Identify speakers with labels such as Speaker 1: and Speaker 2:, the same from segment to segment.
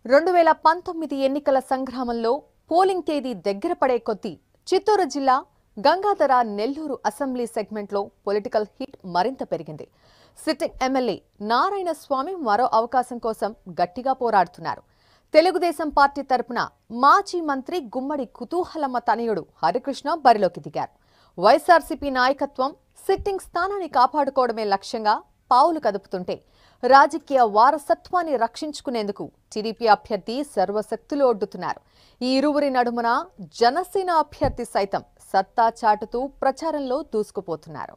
Speaker 1: 2019 ఎన్నికల సంగ్రామంలో పోలింగ్ తేదీ దగ్గర పడే కొద్దీ చిత్తూరు జిల్లా గంగాధర నెల్లూరు అసెంబ్లీ సెగ్మెంట్లో పొలిటికల్ హిట్ మరింత పెరిగింది. సిట్టింగ్ ఎమ్మెల్యే నారాయణ స్వామి మరో అవకాశం కోసం గట్టిగా పోరాడుతున్నారు. తెలుగుదేశం పార్టీ తరపున మాజీ మంత్రి గుమ్మడి కుతూహలమ్మ తనయుడు హరికృష్ణ బరిలోకి దిగారు. వైఎస్ఆర్సీపీ నాయకత్వం సిట్టింగ్ స్థానాన్ని కాపాడుకోవడమే లక్ష్యంగా పావులు కదుపుతుంటే రాజకీయ వారసత్వాన్ని రక్షించుకునేందుకు టీడీపీ అభ్యర్థి సర్వశక్తులు ఒడ్డుతున్నారు. ఈ ఇరువురి నడుమున జనసేన అభ్యర్థి సైతం సత్తా చాటుతూ ప్రచారంలో దూసుకుపోతున్నారు.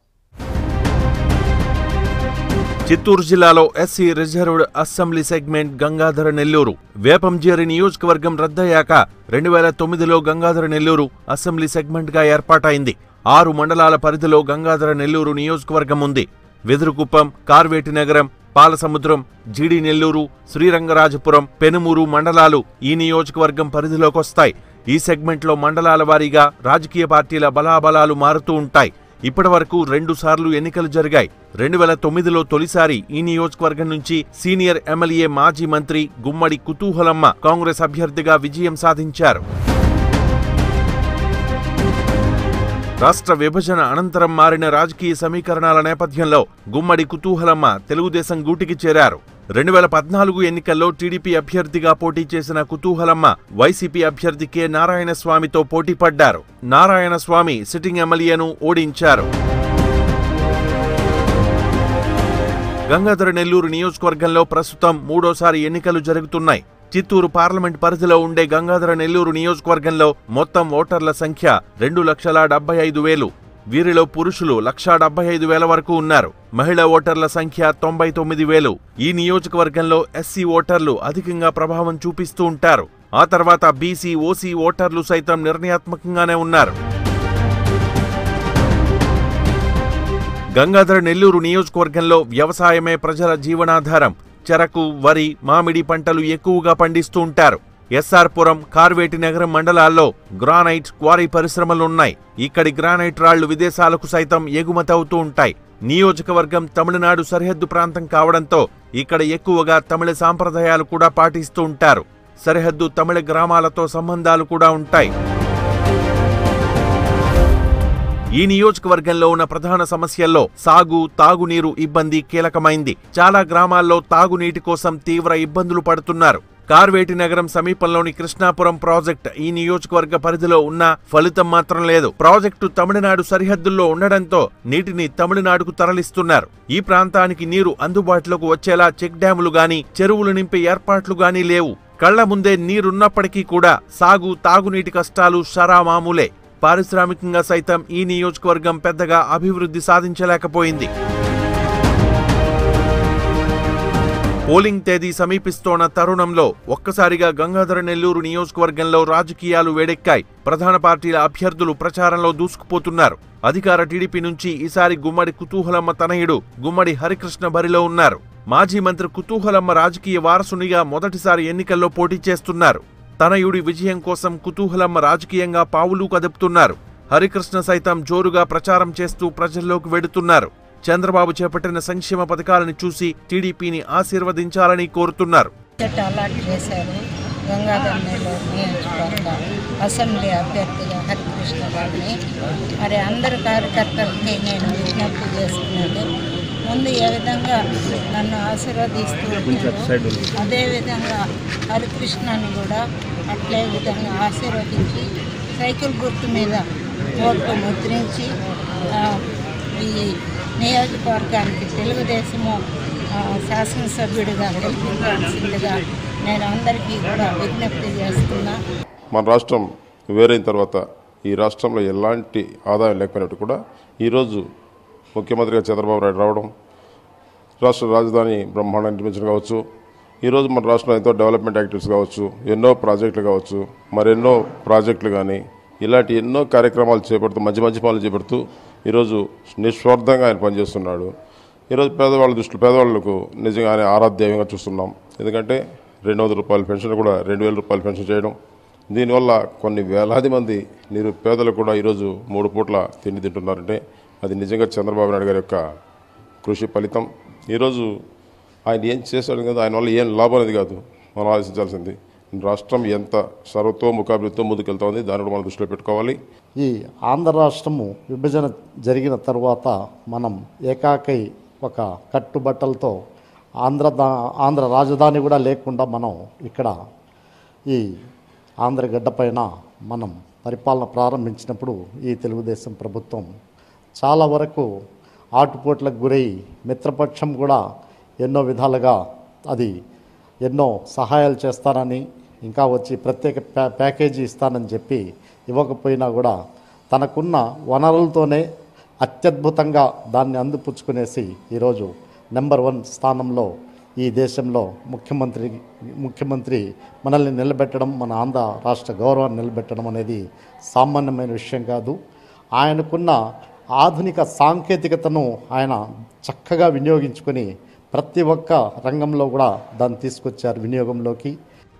Speaker 2: చిత్తూరు జిల్లాలో SC reserved assembly segment Gangadhara Nellore Vepanjeri నియోజకవర్గం రద్దయ్యాక 2009లో గంగాధర నెల్లూరు అసెంబ్లీ సెగ్మెంట్గా ఏర్పాటైంది. 6 మండలాల పరిధిలో గంగాధర నెల్లూరు నియోజకవర్గం ఉంది. వెదురుకుప్పం, కార్వేటి నగరం, పాలసముద్రం, జీడి నెల్లూరు, శ్రీరంగరాజపురం, పెనుమూరు మండలాలు ఈ నియోజకవర్గం పరిధిలోకొస్తాయి. ఈ సెగ్మెంట్లో మండలాల వారీగా రాజకీయ పార్టీల బలాబలాలు మారుతూ ఉంటాయి. ఇప్పటివరకు 2 సార్లు ఎన్నికలు జరిగాయి. 2009లో తొలిసారి ఈ నియోజకవర్గం నుంచి సీనియర్ ఎమ్మెల్యే మాజీ మంత్రి గుమ్మడి కుతూహలమ్మ కాంగ్రెస్ అభ్యర్థిగా విజయం సాధించారు. రాష్ట్ర విభజన అనంతరం మారిన రాజకీయ సమీకరణాల నేపథ్యంలో గుమ్మడి కుతూహలమ్మ తెలుగుదేశం గూటికి చేరారు. 2014 ఎన్నికల్లో టీడీపీ అభ్యర్థిగా పోటీ చేసిన కుతూహలమ్మ వైసీపీ అభ్యర్థి కె నారాయణస్వామితో పోటీపడ్డారు. నారాయణస్వామి సిట్టింగ్ ఎమ్మెల్యేను ఓడించారు. గంగాధర నెల్లూరు నియోజకవర్గంలో ప్రస్తుతం 3వసారి ఎన్నికలు జరుగుతున్నాయి. చిత్తూరు పార్లమెంట్ పరిధిలో ఉండే గంగాధర నెల్లూరు నియోజకవర్గంలో మొత్తం ఓటర్ల సంఖ్య 2,75,000. వీరిలో పురుషులు 1,75,000 వరకు ఉన్నారు. మహిళా ఓటర్ల సంఖ్య 99,000. ఈ నియోజకవర్గంలో ఎస్సీ ఓటర్లు అధికంగా ప్రభావం చూపిస్తూ ఉంటారు. ఆ తర్వాత బీసీ, ఓసీ ఓటర్లు సైతం నిర్ణయాత్మకంగానే ఉన్నారు. గంగాధర నెల్లూరు నియోజకవర్గంలో వ్యవసాయమే ప్రజల జీవనాధారం. చెరకు, వరి, మామిడి పంటలు ఎక్కువగా పండిస్తూ ఉంటారు. ఎస్ఆర్పురం, కార్వేటి నగరం మండలాల్లో గ్రానైట్ క్వారీ పరిశ్రమలున్నాయి. ఇక్కడి గ్రానైట్ రాళ్లు విదేశాలకు సైతం ఎగుమతవుతూ ఉంటాయి. నియోజకవర్గం తమిళనాడు సరిహద్దు ప్రాంతం కావడంతో ఇక్కడ ఎక్కువగా తమిళ సాంప్రదాయాలు కూడా పాటిస్తూ ఉంటారు. సరిహద్దు తమిళ గ్రామాలతో సంబంధాలు కూడా ఉంటాయి. ఈ నియోజకవర్గంలో ఉన్న ప్రధాన సమస్యల్లో సాగు, తాగునీరు ఇబ్బంది కీలకమైంది. చాలా గ్రామాల్లో తాగునీటి కోసం తీవ్ర ఇబ్బందులు పడుతున్నారు. కార్వేటి నగరం సమీపంలోని కృష్ణాపురం ప్రాజెక్ట్ ఈ నియోజకవర్గ పరిధిలో ఉన్న ఫలితం మాత్రం లేదు. ప్రాజెక్టు తమిళనాడు సరిహద్దుల్లో ఉండడంతో నీటిని తమిళనాడుకు తరలిస్తున్నారు. ఈ ప్రాంతానికి నీరు అందుబాటులోకి వచ్చేలా చెక్ డ్యాములు గాని, చెరువులు నింపే ఏర్పాట్లు గాని లేవు. కళ్ల ముందే నీరున్నప్పటికీ కూడా సాగు, తాగునీటి కష్టాలు షరామామూలే. పారిశ్రామికంగా సైతం ఈ నియోజకవర్గం పెద్దగా అభివృద్ధి సాధించలేకపోయింది. పోలింగ్ తేదీ సమీపిస్తోన్న తరుణంలో ఒక్కసారిగా గంగాధర నెల్లూరు నియోజకవర్గంలో రాజకీయాలు వేడెక్కాయి. ప్రధాన పార్టీల అభ్యర్థులు ప్రచారంలో దూసుకుపోతున్నారు. అధికార టీడీపీ నుంచి ఈసారి గుమ్మడి కుతూహలమ్మ తనయుడు గుమ్మడి హరికృష్ణ బరిలో ఉన్నారు. మాజీ మంత్రి కుతూహలమ్మ రాజకీయ వారసునిగా మొదటిసారి ఎన్నికల్లో పోటీ చేస్తున్నారు. తనయుడి విజయం కోసం కుతూహలమ్మ రాజకీయంగా పావులు కదుపుతున్నారు. హరికృష్ణ సైతం జోరుగా ప్రచారం చేస్తూ ప్రజల్లోకి వెడుతున్నారు. చంద్రబాబు చేపట్టిన సంక్షేమ పథకాలను చూసి టీడీపీని ఆశీర్వదించాలని కోరుతున్నారు.
Speaker 3: అసెంబ్లీ అభ్యర్థిగా హరికృష్ణ గారిని మరి అందరు కార్యకర్తలకి నేను విజ్ఞప్తి చేసుకున్నాను. ముందు ఏ విధంగా నన్ను ఆశీర్వదిస్తూ అదేవిధంగా హరికృష్ణని కూడా అట్లే విధంగా ఆశీర్వదించి సైకిల్ గుర్తు మీద ఓట్లు ముద్రించి ఈ నియోజకవర్గానికి తెలుగుదేశము శాసనసభ్యుడిగా గెలిపించాల్సిందిగా నేను అందరికీ కూడా విజ్ఞప్తి చేస్తున్నా.
Speaker 4: మన రాష్ట్రం వేరైన తర్వాత ఈ రాష్ట్రంలో ఎలాంటి ఆదాయం లేకపోయినట్టు కూడా ఈరోజు ముఖ్యమంత్రిగా చంద్రబాబు నాయుడు రావడం, రాష్ట్ర రాజధాని బ్రహ్మాండం నిర్మించడం కావచ్చు, ఈరోజు మన రాష్ట్రంలో ఎంతో డెవలప్మెంట్ యాక్టివిటీస్ కావచ్చు, ఎన్నో ప్రాజెక్టులు కావచ్చు, మరెన్నో ప్రాజెక్టులు కానీ ఇలాంటి ఎన్నో కార్యక్రమాలు చేపడుతూ మంచి మంచి పనులు చేపడుతూ ఈరోజు నిస్వార్థంగా ఆయన పనిచేస్తున్నాడు. ఈరోజు పేదవాళ్ళ దృష్టిలో పేదవాళ్లకు నిజంగా ఆయన ఆరాధ్యంగా చూస్తున్నాం. ఎందుకంటే 200 రూపాయల పెన్షన్ కూడా 2,000 రూపాయల పెన్షన్ చేయడం, దీనివల్ల కొన్ని వేలాది మంది నిరుపేదలు కూడా ఈరోజు 3 పూట్ల తిండి తింటున్నారంటే అది నిజంగా చంద్రబాబు నాయుడు గారి యొక్క కృషి ఫలితం. ఈరోజు ఆయన ఏం చేశాడు కదా, ఆయన వల్ల ఏం లాభం అనేది కాదు, మనం ఆలోచించాల్సింది. రాష్ట్రం ఎంత సర్వతోముఖాభివృద్ధితో ముందుకెళ్తా ఉంది, దాన్ని కూడా మనం దృష్టిలో పెట్టుకోవాలి.
Speaker 5: ఈ ఆంధ్ర రాష్ట్రము విభజన జరిగిన తర్వాత మనం ఏకాకై ఒక కట్టుబట్టలతో ఆంధ్ర రాజధాని కూడా లేకుండా మనం ఇక్కడ ఈ ఆంధ్రగడ్డ పైన మనం పరిపాలన ప్రారంభించినప్పుడు ఈ తెలుగుదేశం ప్రభుత్వం చాలా వరకు ఆటుపోట్లకు గురై మిత్రపక్షం కూడా ఎన్నో విధాలుగా అది ఎన్నో సహాయాలు చేస్తానని ఇంకా వచ్చి ప్రత్యేక ప్యాకేజీ ఇస్తానని చెప్పి ఇవ్వకపోయినా కూడా తనకున్న వనరులతోనే అత్యద్భుతంగా దాన్ని అందిపుచ్చుకునేసి ఈరోజు నెంబర్ 1 స్థానంలో ఈ దేశంలో ముఖ్యమంత్రి మనల్ని నిలబెట్టడం, మన ఆంధ్ర రాష్ట్ర గౌరవాన్ని నిలబెట్టడం అనేది సామాన్యమైన విషయం కాదు. ఆయనకున్న ఆధునిక సాంకేతికతను ఆయన చక్కగా వినియోగించుకొని ప్రతి ఒక్క రంగంలో కూడా దాన్ని తీసుకొచ్చారు వినియోగంలోకి.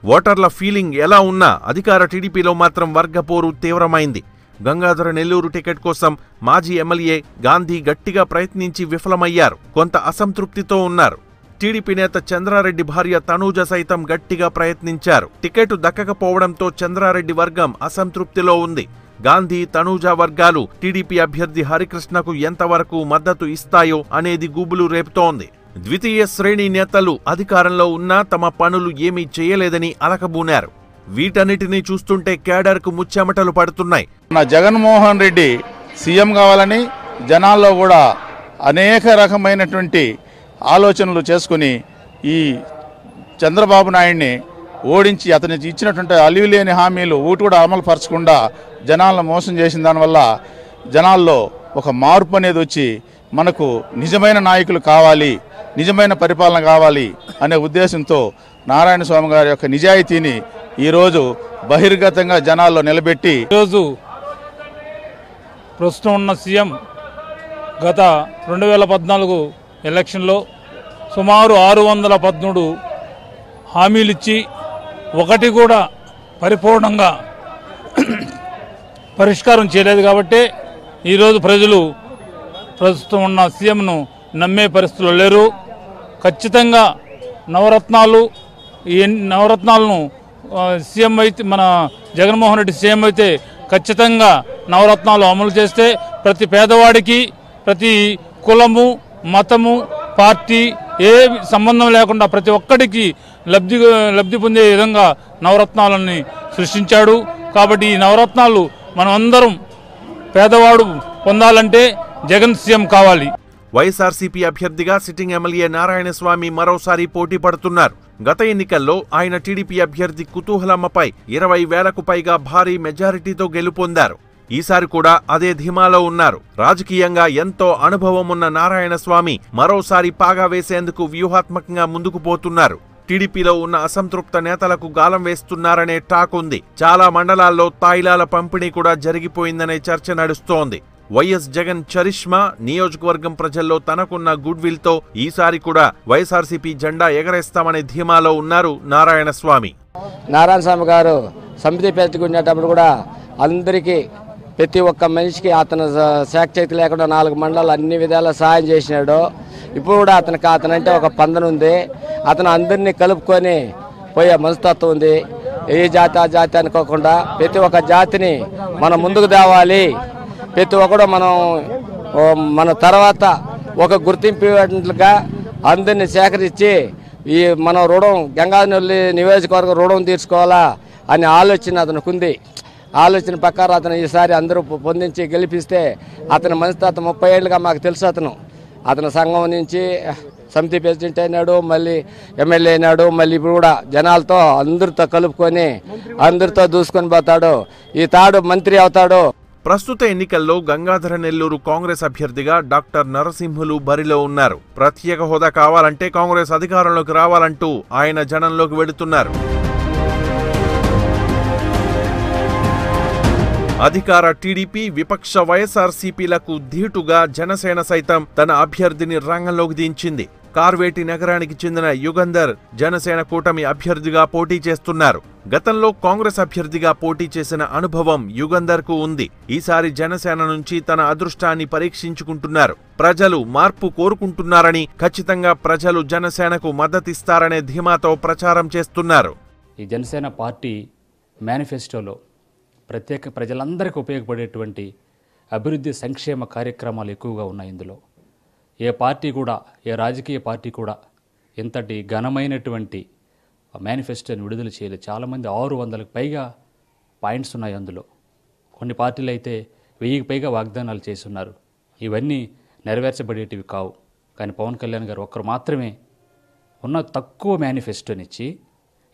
Speaker 2: ఓటర్ల ఫీలింగ్ ఎలా ఉన్నా అధికార టీడీపీలో మాత్రం వర్గపోరు తీవ్రమైంది. గంగాధర నెల్లూరు టికెట్ కోసం మాజీ ఎమ్మెల్యే గాంధీ గట్టిగా ప్రయత్నించి విఫలమయ్యారు. కొంత అసంతృప్తితో ఉన్నారు. టీడీపీ నేత చంద్రారెడ్డి భార్య తనూజ సైతం గట్టిగా ప్రయత్నించారు. టికెట్ దక్కకపోవడంతో చంద్రారెడ్డి వర్గం అసంతృప్తిలో ఉంది. గాంధీ, తనూజ వర్గాలు టీడీపీ అభ్యర్థి హరికృష్ణకు ఎంతవరకు మద్దతు ఇస్తాయో అనేది గుబులు రేపుతోంది. ద్వితీయ శ్రేణి నేతలు అధికారంలో ఉన్నా తమ పనులు ఏమీ చేయలేదని అలకబూనారు. వీటన్నిటినీ చూస్తుంటే కేడర్కు ముచ్చెమటలు పడుతున్నాయి.
Speaker 6: జగన్మోహన్ రెడ్డి సీఎం కావాలని జనాల్లో కూడా అనేక రకమైనటువంటి ఆలోచనలు చేసుకుని ఈ చంద్రబాబు నాయుడిని ఓడించి అతనికి ఇచ్చినటువంటి అలివిలేని హామీలు ఒకటి కూడా అమలు పరచకుండా జనాలను మోసం చేసిన దానివల్ల జనాల్లో ఒక మార్పు అనేది వచ్చి మనకు నిజమైన నాయకులు కావాలి, నిజమైన పరిపాలన కావాలి అనే ఉద్దేశంతో నారాయణ స్వామి గారి యొక్క నిజాయితీని ఈరోజు బహిర్గతంగా జనాల్లో నిలబెట్టి
Speaker 7: ఈరోజు ప్రస్తుతం ఉన్న సీఎం గత 2014 ఎలక్షన్లో సుమారు 613 హామీలిచ్చి ఒకటి కూడా పరిపూర్ణంగా పరిష్కారం చేయలేదు. కాబట్టి ఈరోజు ప్రజలు ప్రస్తుతం ఉన్న సీఎంను నమ్మే పరిస్థితుల్లో లేరు. ఖచ్చితంగా నవరత్నాలను సీఎం అయితే మన జగన్మోహన్ రెడ్డి సీఎం అయితే ఖచ్చితంగా నవరత్నాలు అమలు చేస్తే ప్రతి పేదవాడికి, ప్రతి కులము, మతము, పార్టీ ఏ సంబంధం లేకుండా ప్రతి ఒక్కడికి లబ్ధి పొందే విధంగా నవరత్నాలని సృష్టించాడు. కాబట్టి ఈ నవరత్నాలు మనం అందరం పేదవాడు పొందాలంటే జగన్ సీఎం కావాలి.
Speaker 2: వైఎస్ఆర్సీపీ అభ్యర్థిగా సిట్టింగ్ ఎమ్మెల్యే నారాయణస్వామి మరోసారి పోటీ పడుతున్నారు. గత ఎన్నికల్లో ఆయన టీడీపీ అభ్యర్థి కుతూహలమ్మపై 20,000కు పైగా భారీ మెజారిటీతో గెలుపొందారు. ఈసారి కూడా అదే ధీమాలో ఉన్నారు. రాజకీయంగా ఎంతో అనుభవం ఉన్న నారాయణస్వామి మరోసారి పాగా వేసేందుకు వ్యూహాత్మకంగా ముందుకు పోతున్నారు. టీడీపీలో ఉన్న అసంతృప్త నేతలకు గాలం వేస్తున్నారనే టాక్ ఉంది. చాలా మండలాల్లో తాయిలాల పంపిణీ కూడా జరిగిపోయిందనే చర్చ నడుస్తోంది. వైఎస్ జగన్ చరిష్మా, నియోజకవర్గం ప్రజల్లో తనకున్న గుడ్ విల్ తో ఈసారి కూడా వైఎస్ఆర్సీపీ జెండా ఎగరేస్తామనే ధీమాలో ఉన్నారు నారాయణస్వామి.
Speaker 8: నారాయణస్వామి గారు సమితి పెట్టుకునేటప్పుడు కూడా అందరికీ ప్రతి ఒక్క మనిషికి అతను శాఖశక్తి లేకుండా 4 మండలాలు అన్ని విధాలా సహాయం చేసినాడు. ఇప్పుడు కూడా అతనంటే ఒక పందన ఉంది. అతను అందరినీ కలుపుకొని పోయే మనస్తత్వం ఉంది. ఏ జాతి ఆ జాతి అనుకోకుండా ప్రతి ఒక్క జాతిని మనం ముందుకు తేవాలి. ప్రతి ఒక్కడు మన తర్వాత ఒక గుర్తింపుగా అందరినీ సేకరించి ఈ మన రుణం గంగానల్లి నియోజకవర్గం రుణం తీర్చుకోవాలా అనే ఆలోచన అతనికి ఉంది. ఆలోచన ప్రకారం అతను ఈసారి అందరూ పొందించి గెలిపిస్తే అతని మనస్తత్వం 30 ఏళ్ళుగా మాకు తెలుసు. అతను సంఘం నుంచి సమితి ప్రెసిడెంట్ అయినాడు, మళ్ళీ ఎమ్మెల్యే అయినాడు, మళ్ళీ ఇప్పుడు కూడా జనాలతో అందరితో కలుపుకొని అందరితో దూసుకొని పోతాడు. ఈ తాడు మంత్రి అవుతాడు.
Speaker 2: ప్రస్తుత ఎన్నికల్లో గంగాధర నెల్లూరు కాంగ్రెస్ అభ్యర్థిగా డాక్టర్ నరసింహులు బరిలో ఉన్నారు. ప్రత్యేక హోదా కావాలంటే కాంగ్రెస్ అధికారంలోకి రావాలంటూ ఆయన జనంలోకి వెళుతున్నారు. అధికార టీడీపీ, విపక్ష వైఎస్ఆర్సీపీలకు ధీటుగా జనసేన సైతం తన అభ్యర్థిని రంగంలోకి దించింది. కార్వేటి నగరానికి చెందిన యుగంధర్ జనసేన కూటమి అభ్యర్థిగా పోటీ చేస్తున్నారు. గతంలో కాంగ్రెస్ అభ్యర్థిగా పోటీ చేసిన అనుభవం యుగంధర్కు ఉంది. ఈసారి జనసేన నుంచి తన అదృష్టాన్ని పరీక్షించుకుంటున్నారు. ప్రజలు మార్పు కోరుకుంటున్నారని, ఖచ్చితంగా ప్రజలు జనసేనకు మద్దతిస్తారనే ధీమాతో ప్రచారం చేస్తున్నారు.
Speaker 9: ఈ జనసేన పార్టీ మేనిఫెస్టోలో ప్రజలందరికీ ఉపయోగపడేటువంటి అభివృద్ధి సంక్షేమ కార్యక్రమాలు ఎక్కువగా ఉన్నాయి. ఇందులో ఏ పార్టీ కూడా, ఏ రాజకీయ పార్టీ కూడా ఇంతటి ఘనమైనటువంటి మేనిఫెస్టోని విడుదల చేయలేదు. చాలామంది 600కి పైగా పాయింట్స్ ఉన్నాయి అందులో. కొన్ని పార్టీలు అయితే 1000కి పైగా వాగ్దానాలు చేస్తున్నారు. ఇవన్నీ నెరవేర్చబడేటివి కావు. కానీ పవన్ కళ్యాణ్ గారు ఒక్కరు మాత్రమే ఉన్న తక్కువ మేనిఫెస్టోనిచ్చి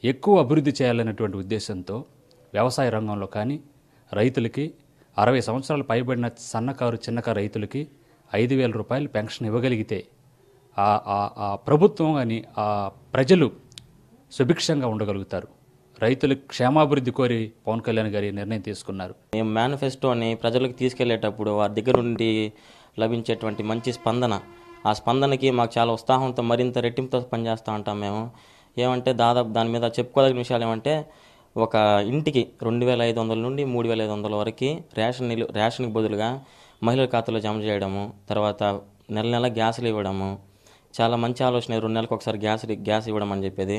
Speaker 9: ఎక్కువ అభివృద్ధి చేయాలనేటువంటి ఉద్దేశంతో వ్యవసాయ రంగంలో కానీ రైతులకి 60 సంవత్సరాలు పైబడిన సన్నకారు చిన్నకారు రైతులకి 5,000 రూపాయలు పెన్షన్ ఇవ్వగలిగితే ఆ ప్రభుత్వం కానీ ఆ ప్రజలు సుభిక్షంగా ఉండగలుగుతారు. రైతుల క్షేమాభివృద్ధి కోరి పవన్ కళ్యాణ్ గారి నిర్ణయం తీసుకున్నారు.
Speaker 10: మేము మేనిఫెస్టోని ప్రజలకు తీసుకెళ్లేటప్పుడు వారి దగ్గర నుండి లభించేటువంటి మంచి స్పందన, ఆ స్పందనకి మాకు చాలా ఉత్సాహంతో మరింత రెట్టింపుతో పనిచేస్తూ ఉంటాం. మేము ఏమంటే దాదాపు దాని మీద చెప్పుకోదగిన విషయాలు ఏమంటే, ఒక ఇంటికి 2,500 నుండి 3,500 వరకు రేషన్కి బదులుగా మహిళల ఖాతాలో జమ చేయడము, తర్వాత నెల నెల గ్యాసులు ఇవ్వడము చాలా మంచి ఆలోచన. 2 నెలలకు ఒకసారి గ్యాస్ ఇవ్వడం అని చెప్పేది.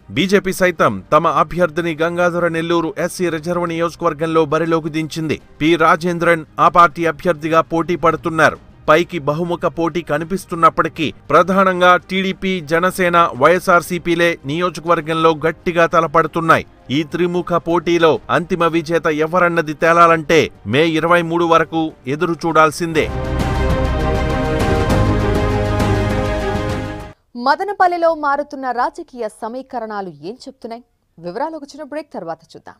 Speaker 2: బీజేపీ సైతం తమ అభ్యర్థిని గంగాధర నెల్లూరు ఎస్సీ రిజర్వ్ నియోజకవర్గంలో బరిలోకి దించింది. పి రాజేంద్రన్ ఆ పార్టీ అభ్యర్థిగా పోటీ పడుతున్నారు. పైకి బహుముఖ పోటీ కనిపిస్తున్నప్పటికీ ప్రధానంగా టీడీపీ, జనసేన, వైఎస్ఆర్సీపీలే నియోజకవర్గంలో గట్టిగా తలపడుతున్నాయి. ఈ త్రిముఖ పోటీలో అంతిమ విజేత ఎవరన్నది తేలాలంటే మే 23 వరకు ఎదురు చూడాల్సిందే.
Speaker 1: మదనపల్లిలో మారుతున్న రాజకీయ సమీకరణాలు ఏం చెప్తున్నాయి? వివరాలు వచ్చిన బ్రేక్ తర్వాత చూద్దాం.